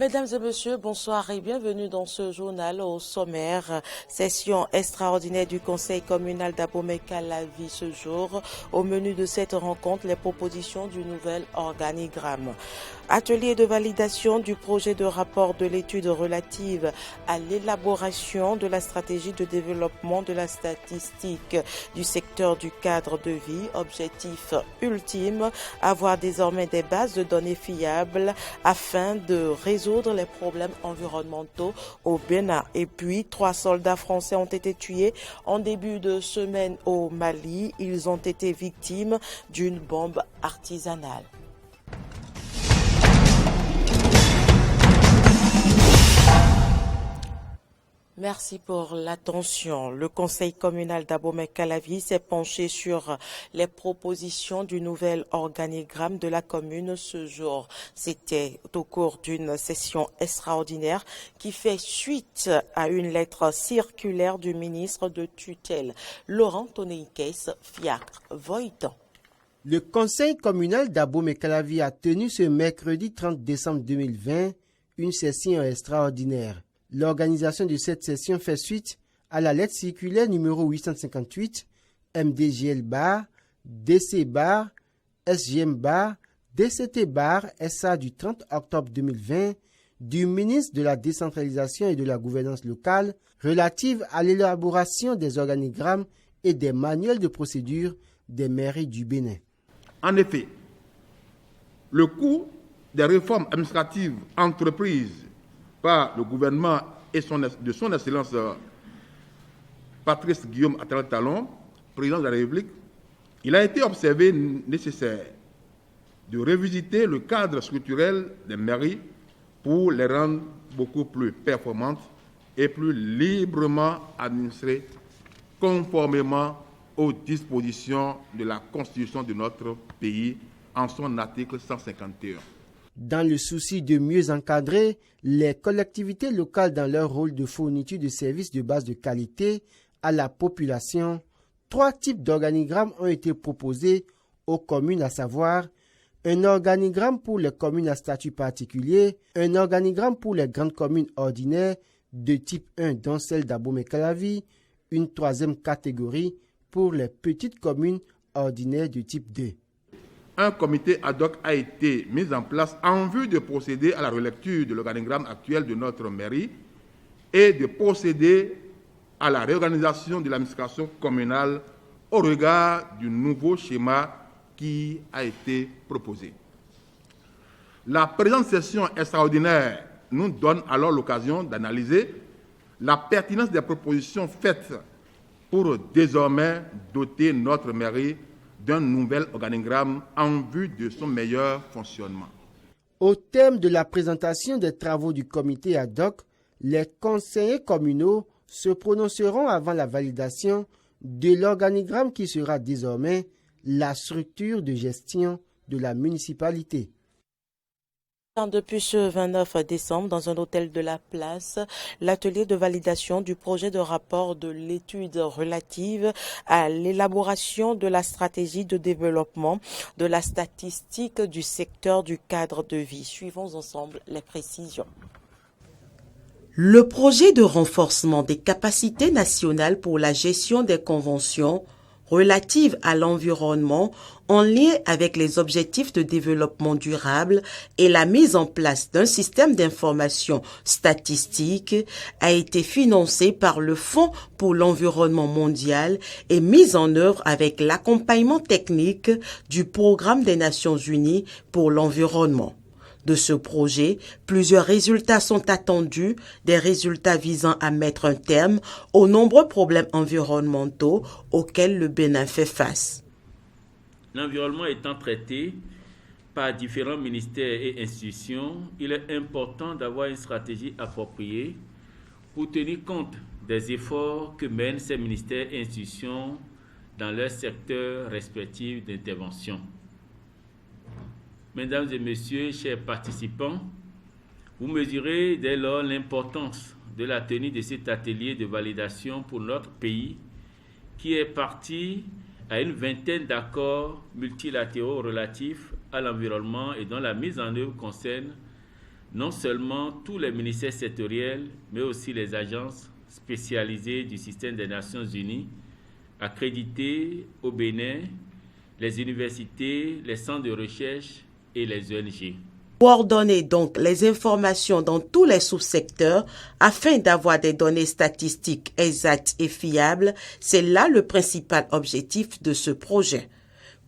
Mesdames et messieurs, bonsoir et bienvenue dans ce journal. Au sommaire, session extraordinaire du Conseil communal d'Abomey-Calavi ce jour. Au menu de cette rencontre, les propositions du nouvel organigramme. Atelier de validation du projet de rapport de l'étude relative à l'élaboration de la stratégie de développement de la statistique du secteur du cadre de vie. Objectif ultime, avoir désormais des bases de données fiables afin de résoudre les problèmes environnementaux au Bénin. Et puis, 3 soldats français ont été tués en début de semaine au Mali. Ils ont été victimes d'une bombe artisanale. Merci pour l'attention. Le Conseil communal d'Abomey-Calavi s'est penché sur les propositions du nouvel organigramme de la commune ce jour. C'était au cours d'une session extraordinaire qui fait suite à une lettre circulaire du ministre de tutelle, Laurent Toneikes Fiacre Voitan. Le Conseil communal d'Abomey-Calavi a tenu ce mercredi 30 décembre 2020 une session extraordinaire. L'organisation de cette session fait suite à la lettre circulaire numéro 858 MDGL-BAR, DC-BAR, SGM-BAR, DCT-BAR SA du 30 octobre 2020 du ministre de la décentralisation et de la gouvernance locale relative à l'élaboration des organigrammes et des manuels de procédure des mairies du Bénin. En effet, le coût des réformes administratives entreprises par le gouvernement et de son Excellence Patrice Guillaume Talon, président de la République, il a été observé nécessaire de revisiter le cadre structurel des mairies pour les rendre beaucoup plus performantes et plus librement administrées, conformément aux dispositions de la Constitution de notre pays en son article 151. Dans le souci de mieux encadrer les collectivités locales dans leur rôle de fourniture de services de base de qualité à la population, 3 types d'organigrammes ont été proposés aux communes, à savoir un organigramme pour les communes à statut particulier, un organigramme pour les grandes communes ordinaires de type 1 dont celle d'Abomey-Calavi, une 3e catégorie pour les petites communes ordinaires de type 2. Un comité ad hoc a été mis en place en vue de procéder à la relecture de l'organigramme actuel de notre mairie et de procéder à la réorganisation de l'administration communale au regard du nouveau schéma qui a été proposé. La présente session extraordinaire nous donne alors l'occasion d'analyser la pertinence des propositions faites pour désormais doter notre mairie d'un nouvel organigramme en vue de son meilleur fonctionnement. Au terme de la présentation des travaux du comité ad hoc, les conseillers communaux se prononceront avant la validation de l'organigramme qui sera désormais la structure de gestion de la municipalité. Depuis ce 29 décembre, dans un hôtel de la place, l'atelier de validation du projet de rapport de l'étude relative à l'élaboration de la stratégie de développement de la statistique du secteur du cadre de vie. Suivons ensemble les précisions. Le projet de renforcement des capacités nationales pour la gestion des conventions relatives à l'environnement en lien avec les objectifs de développement durable et la mise en place d'un système d'information statistique a été financé par le Fonds pour l'environnement mondial et mis en œuvre avec l'accompagnement technique du Programme des Nations Unies pour l'environnement. De ce projet, plusieurs résultats sont attendus, des résultats visant à mettre un terme aux nombreux problèmes environnementaux auxquels le Bénin fait face. L'environnement étant traité par différents ministères et institutions, il est important d'avoir une stratégie appropriée pour tenir compte des efforts que mènent ces ministères et institutions dans leurs secteurs respectifs d'intervention. Mesdames et messieurs, chers participants, vous mesurez dès lors l'importance de la tenue de cet atelier de validation pour notre pays qui est parti à une vingtaine d'accords multilatéraux relatifs à l'environnement et dont la mise en œuvre concerne non seulement tous les ministères sectoriels, mais aussi les agences spécialisées du système des Nations Unies, accréditées au Bénin, les universités, les centres de recherche et les ONG. Coordonner donc les informations dans tous les sous-secteurs afin d'avoir des données statistiques exactes et fiables, c'est là le principal objectif de ce projet.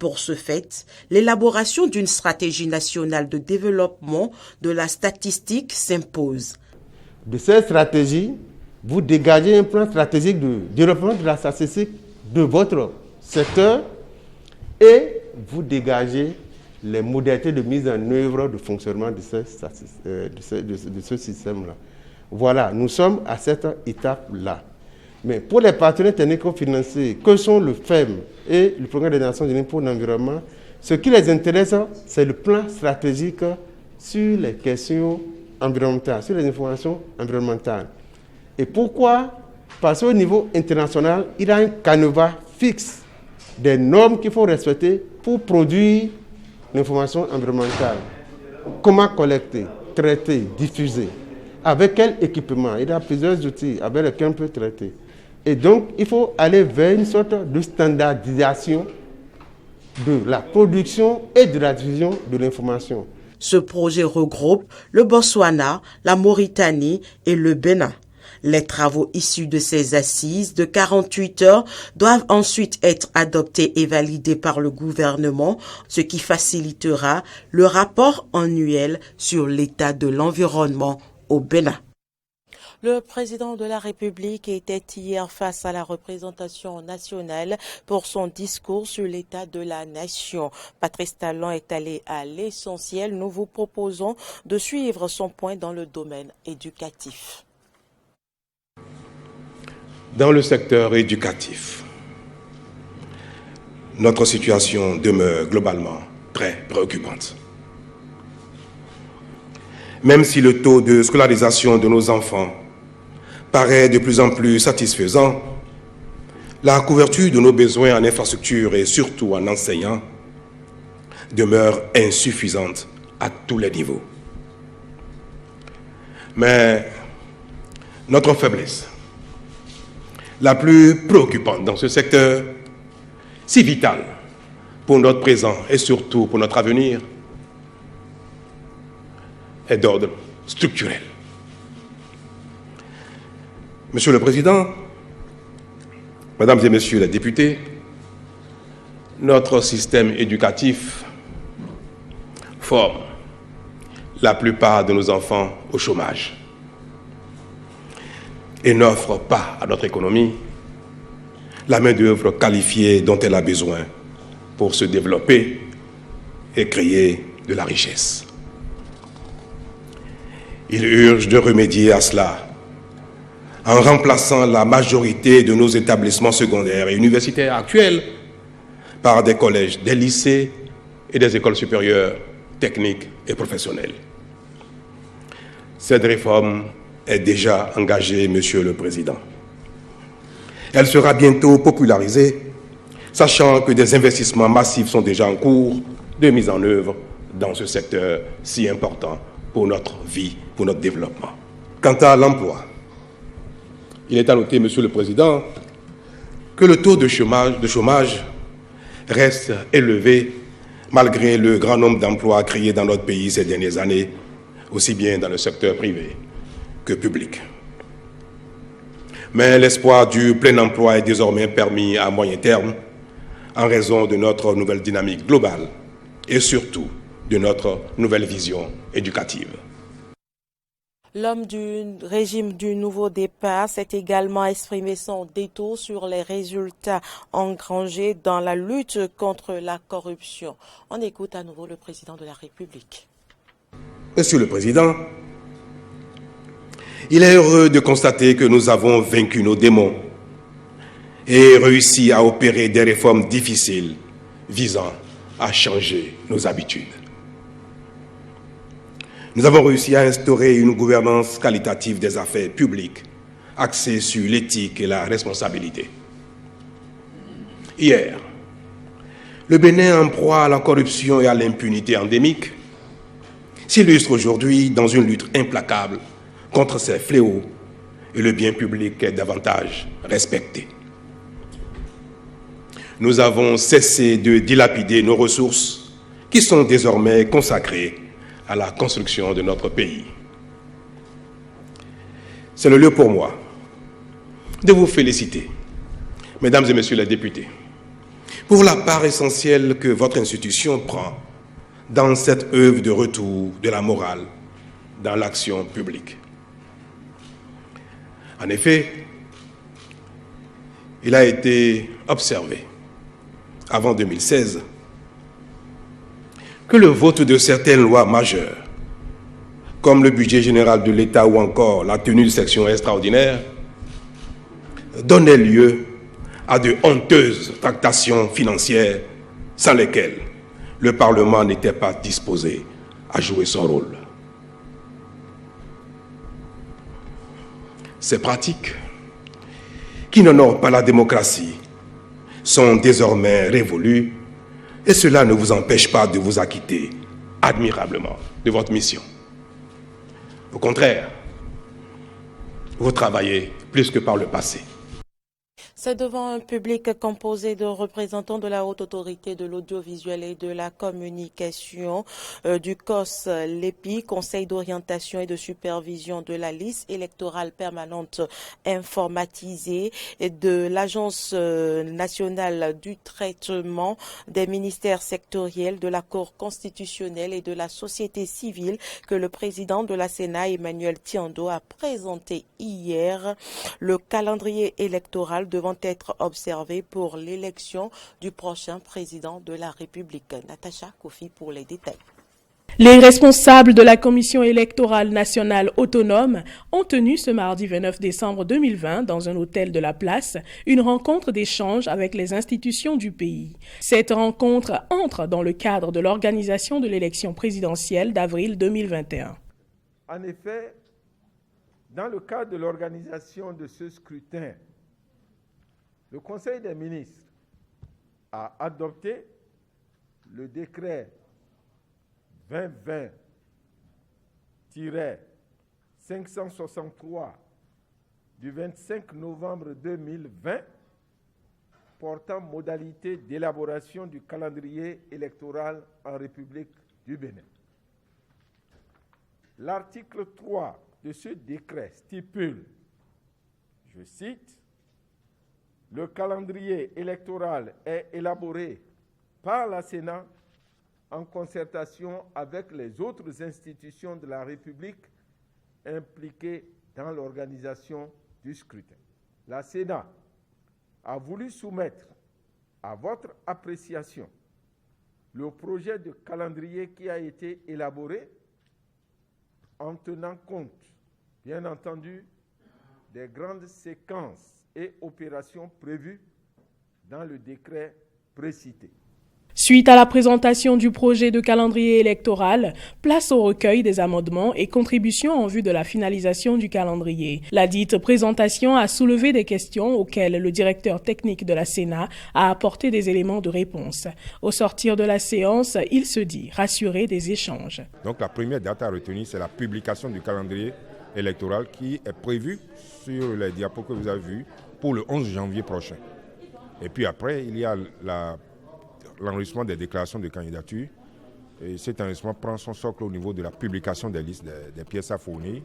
Pour ce fait, l'élaboration d'une stratégie nationale de développement de la statistique s'impose. De cette stratégie, vous dégagez un plan stratégique de développement de la statistique de votre secteur et vous dégagez les modalités de mise en œuvre de fonctionnement de ce système-là. Voilà, nous sommes à cette étape-là. Mais pour les partenaires technico-financiers, que sont le FEM et le Programme des Nations Unies pour l'environnement, ce qui les intéresse, c'est le plan stratégique sur les questions environnementales, sur les informations environnementales. Et pourquoi? Parce qu'au niveau international, il y a un canevas fixe des normes qu'il faut respecter pour produire l'information environnementale. Comment collecter, traiter, diffuser? Avec quel équipement? Il y a plusieurs outils avec lesquels on peut traiter. Et donc, il faut aller vers une sorte de standardisation de la production et de la diffusion de l'information. Ce projet regroupe le Botswana, la Mauritanie et le Bénin. Les travaux issus de ces assises de 48 heures doivent ensuite être adoptés et validés par le gouvernement, ce qui facilitera le rapport annuel sur l'état de l'environnement au Bénin. Le président de la République était hier face à la représentation nationale pour son discours sur l'état de la nation. Patrice Talon est allé à l'essentiel. Nous vous proposons de suivre son point dans le domaine éducatif. Dans le secteur éducatif, notre situation demeure globalement très préoccupante. Même si le taux de scolarisation de nos enfants paraît de plus en plus satisfaisant, la couverture de nos besoins en infrastructures et surtout en enseignants demeure insuffisante à tous les niveaux. Mais notre faiblesse, la plus préoccupante dans ce secteur, si vital pour notre présent et surtout pour notre avenir, est d'ordre structurel. Monsieur le Président, Mesdames et Messieurs les députés, notre système éducatif forme la plupart de nos enfants au chômage et n'offre pas à notre économie la main-d'œuvre qualifiée dont elle a besoin pour se développer et créer de la richesse. Il urge de remédier à cela en remplaçant la majorité de nos établissements secondaires et universitaires actuels par des collèges, des lycées et des écoles supérieures techniques et professionnelles. Cette réforme est déjà engagée, Monsieur le Président. Elle sera bientôt popularisée, sachant que des investissements massifs sont déjà en cours de mise en œuvre dans ce secteur si important pour notre vie, pour notre développement. Quant à l'emploi, il est à noter, Monsieur le Président, que le taux de chômage reste élevé malgré le grand nombre d'emplois créés dans notre pays ces dernières années, aussi bien dans le secteur privé que public. Mais l'espoir du plein emploi est désormais permis à moyen terme en raison de notre nouvelle dynamique globale et surtout de notre nouvelle vision éducative. L'homme du régime du nouveau départ s'est également exprimé son détour sur les résultats engrangés dans la lutte contre la corruption. On écoute à nouveau le président de la République. Monsieur le Président, il est heureux de constater que nous avons vaincu nos démons et réussi à opérer des réformes difficiles visant à changer nos habitudes. Nous avons réussi à instaurer une gouvernance qualitative des affaires publiques axée sur l'éthique et la responsabilité. Hier, le Bénin, en proie à la corruption et à l'impunité endémique, s'illustre aujourd'hui dans une lutte implacable contre ces fléaux et le bien public est davantage respecté. Nous avons cessé de dilapider nos ressources qui sont désormais consacrées à la construction de notre pays. C'est le lieu pour moi de vous féliciter, mesdames et messieurs les députés, pour la part essentielle que votre institution prend dans cette œuvre de retour de la morale dans l'action publique. En effet, il a été observé avant 2016 que le vote de certaines lois majeures, comme le budget général de l'État ou encore la tenue de sessions extraordinaires, donnait lieu à de honteuses tractations financières sans lesquelles le Parlement n'était pas disposé à jouer son rôle. Ces pratiques, qui n'honorent pas la démocratie, sont désormais révolues et cela ne vous empêche pas de vous acquitter admirablement de votre mission. Au contraire, vous travaillez plus que par le passé. C'est devant un public composé de représentants de la Haute Autorité de l'Audiovisuel et de la Communication, du COS, l'EPI, Conseil d'orientation et de supervision de la liste électorale permanente informatisée, et de l'Agence nationale du traitement des ministères sectoriels, de la Cour constitutionnelle et de la société civile que le président de la Sénat, Emmanuel Tiando, a présenté hier le calendrier électoral devant être observé pour l'élection du prochain président de la République. Natacha Kofi pour les détails. Les responsables de la Commission électorale nationale autonome ont tenu ce mardi 29 décembre 2020 dans un hôtel de la Place une rencontre d'échange avec les institutions du pays. Cette rencontre entre dans le cadre de l'organisation de l'élection présidentielle d'avril 2021. En effet, dans le cadre de l'organisation de ce scrutin, le Conseil des ministres a adopté le décret 2020-563 du 25 novembre 2020 portant modalité d'élaboration du calendrier électoral en République du Bénin. L'article 3 de ce décret stipule, je cite, « Le calendrier électoral est élaboré par la Sénat en concertation avec les autres institutions de la République impliquées dans l'organisation du scrutin. La Sénat a voulu soumettre à votre appréciation le projet de calendrier qui a été élaboré en tenant compte, bien entendu, des grandes séquences et opérations prévues dans le décret précité. » Suite à la présentation du projet de calendrier électoral, place au recueil des amendements et contributions en vue de la finalisation du calendrier. La dite présentation a soulevé des questions auxquelles le directeur technique de la Sénat a apporté des éléments de réponse. Au sortir de la séance, il se dit rassuré des échanges. Donc la première date à retenir, c'est la publication du calendrier électoral qui est prévue sur les diapos que vous avez vus pour le 11 janvier prochain. Et puis après, il y a l'enregistrement des déclarations de candidature. Et cet enregistrement prend son socle au niveau de la publication des listes des pièces à fournir.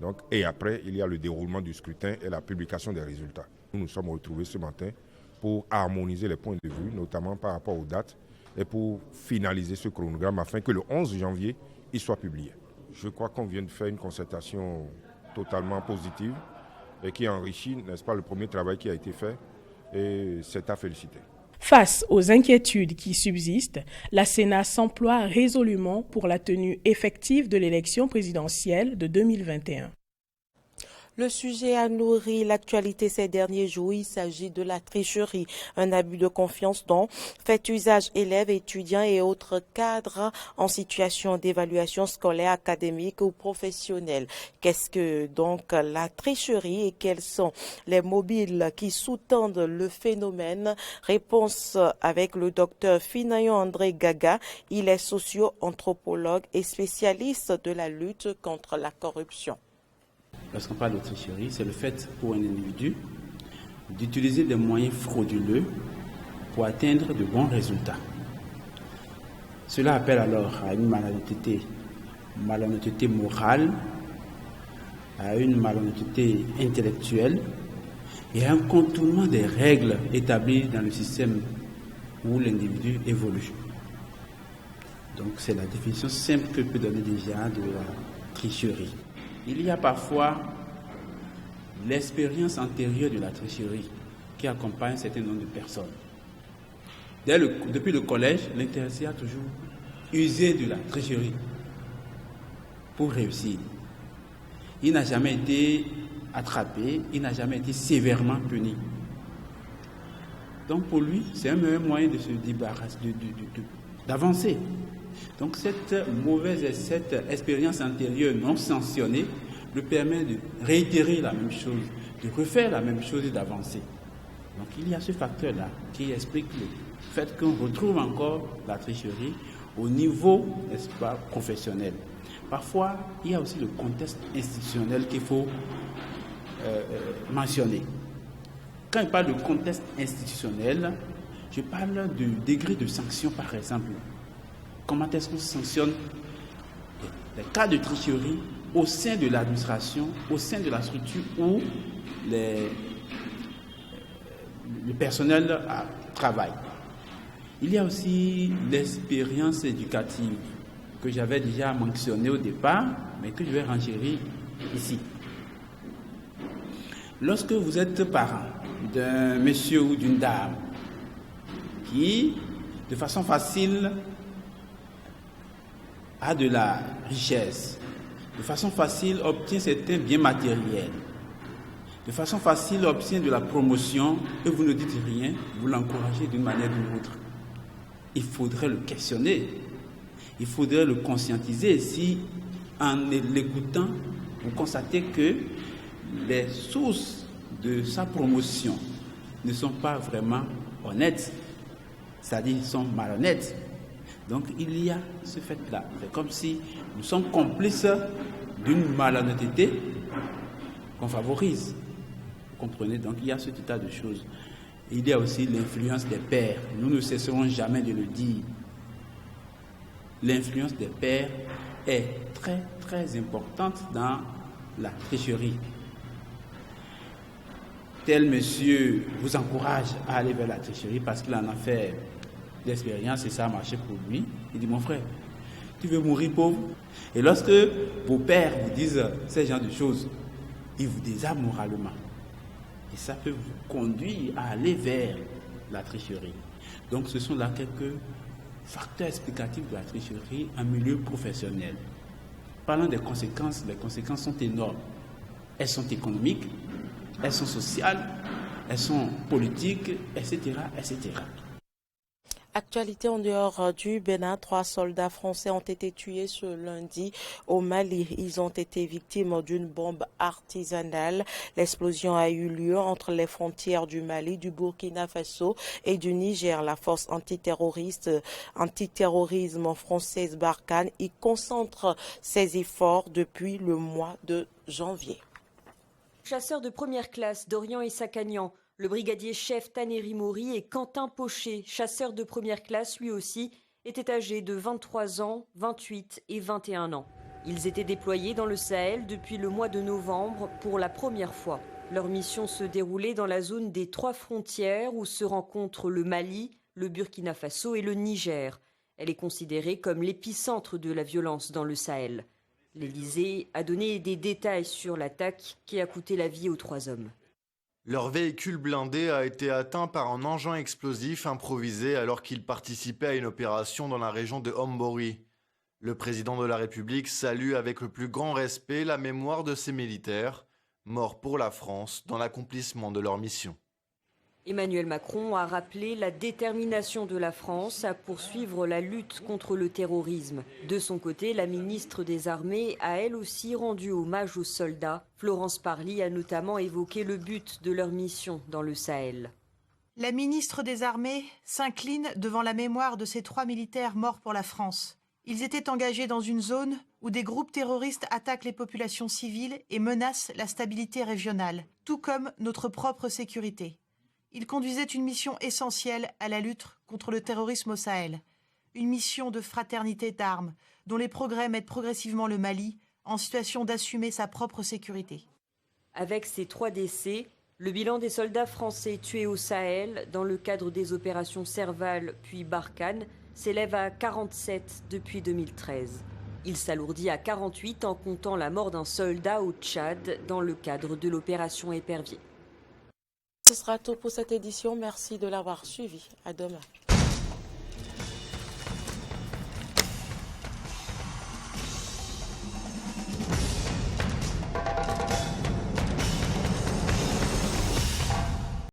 Donc, et après, il y a le déroulement du scrutin et la publication des résultats. Nous nous sommes retrouvés ce matin pour harmoniser les points de vue, notamment par rapport aux dates, et pour finaliser ce chronogramme afin que le 11 janvier, il soit publié. Je crois qu'on vient de faire une concertation totalement positive et qui enrichit, n'est-ce pas, le premier travail qui a été fait, et c'est à féliciter. Face aux inquiétudes qui subsistent, la Sénat s'emploie résolument pour la tenue effective de l'élection présidentielle de 2021. Le sujet a nourri l'actualité ces derniers jours. Il s'agit de la tricherie, un abus de confiance dont fait usage élèves, étudiants et autres cadres en situation d'évaluation scolaire, académique ou professionnelle. Qu'est-ce que donc la tricherie et quels sont les mobiles qui sous-tendent le phénomène? Réponse avec le docteur Finayon André Gaga. Il est socio-anthropologue et spécialiste de la lutte contre la corruption. Lorsqu'on parle de tricherie, c'est le fait pour un individu d'utiliser des moyens frauduleux pour atteindre de bons résultats. Cela appelle alors à une malhonnêteté morale, à une malhonnêteté intellectuelle et à un contournement des règles établies dans le système où l'individu évolue. Donc c'est la définition simple que peut donner déjà de la tricherie. Il y a parfois l'expérience antérieure de la tricherie qui accompagne un certain nombre de personnes. Depuis le collège, l'intéressé a toujours usé de la tricherie pour réussir. Il n'a jamais été attrapé, il n'a jamais été sévèrement puni. Donc pour lui, c'est un meilleur moyen de se débarrasser, d'avancer. Donc cette expérience antérieure non sanctionnée lui permet de réitérer la même chose, de refaire la même chose et d'avancer. Donc il y a ce facteur-là qui explique le fait qu'on retrouve encore la tricherie au niveau, n'est-ce pas, professionnel. Parfois, il y a aussi le contexte institutionnel qu'il faut mentionner. Quand je parle de contexte institutionnel, je parle du degré de sanction, par exemple. Comment est-ce qu'on sanctionne les cas de tricherie au sein de l'administration, au sein de la structure où le personnel travaille. Il y a aussi l'expérience éducative que j'avais déjà mentionnée au départ, mais que je vais renchérir ici. Lorsque vous êtes parent d'un monsieur ou d'une dame qui, de façon facile, a de la richesse, de façon facile obtient certains biens matériels, de façon facile obtient de la promotion et vous ne dites rien, vous l'encouragez d'une manière ou d'une autre. Il faudrait le questionner, il faudrait le conscientiser si en l'écoutant, vous constatez que les sources de sa promotion ne sont pas vraiment honnêtes, c'est-à-dire sont malhonnêtes. Donc il y a ce fait-là. C'est comme si nous sommes complices d'une malhonnêteté qu'on favorise. Vous comprenez? Donc il y a ce tas de choses. Il y a aussi l'influence des pairs. Nous ne cesserons jamais de le dire. L'influence des pairs est très très importante dans la tricherie. Tel monsieur vous encourage à aller vers la tricherie parce qu'il en a fait d'expérience et ça a marché pour lui. Il dit, mon frère, tu veux mourir pauvre? Et lorsque vos pères vous disent ces genres de choses, ils vous désarment moralement. Et ça peut vous conduire à aller vers la tricherie. Donc ce sont là quelques facteurs explicatifs de la tricherie en milieu professionnel. Parlant des conséquences, les conséquences sont énormes. Elles sont économiques, elles sont sociales, elles sont politiques, etc., etc. Actualité en dehors du Bénin, 3 soldats français ont été tués ce lundi au Mali. Ils ont été victimes d'une bombe artisanale. L'explosion a eu lieu entre les frontières du Mali, du Burkina Faso et du Niger. La force antiterrorisme française Barkhane y concentre ses efforts depuis le mois de janvier. Chasseurs de première classe Dorian et Sakagnan, le brigadier chef Taneri Mori et Quentin Pochet, chasseur de première classe lui aussi, étaient âgés de 23 ans, 28 et 21 ans. Ils étaient déployés dans le Sahel depuis le mois de novembre pour la première fois. Leur mission se déroulait dans la zone des 3 frontières où se rencontrent le Mali, le Burkina Faso et le Niger. Elle est considérée comme l'épicentre de la violence dans le Sahel. L'Élysée a donné des détails sur l'attaque qui a coûté la vie aux 3 hommes. Leur véhicule blindé a été atteint par un engin explosif improvisé alors qu'ils participaient à une opération dans la région de Hombori. Le président de la République salue avec le plus grand respect la mémoire de ces militaires, morts pour la France dans l'accomplissement de leur mission. Emmanuel Macron a rappelé la détermination de la France à poursuivre la lutte contre le terrorisme. De son côté, la ministre des Armées a elle aussi rendu hommage aux soldats. Florence Parly a notamment évoqué le but de leur mission dans le Sahel. La ministre des Armées s'incline devant la mémoire de ces 3 militaires morts pour la France. Ils étaient engagés dans une zone où des groupes terroristes attaquent les populations civiles et menacent la stabilité régionale, tout comme notre propre sécurité. Ils conduisaient une mission essentielle à la lutte contre le terrorisme au Sahel, une mission de fraternité d'armes dont les progrès mettent progressivement le Mali en situation d'assumer sa propre sécurité. Avec ces 3 décès, le bilan des soldats français tués au Sahel dans le cadre des opérations Serval puis Barkhane s'élève à 47 depuis 2013. Il s'alourdit à 48 en comptant la mort d'un soldat au Tchad dans le cadre de l'opération Épervier. Ce sera tout pour cette édition. Merci de l'avoir suivi. À demain.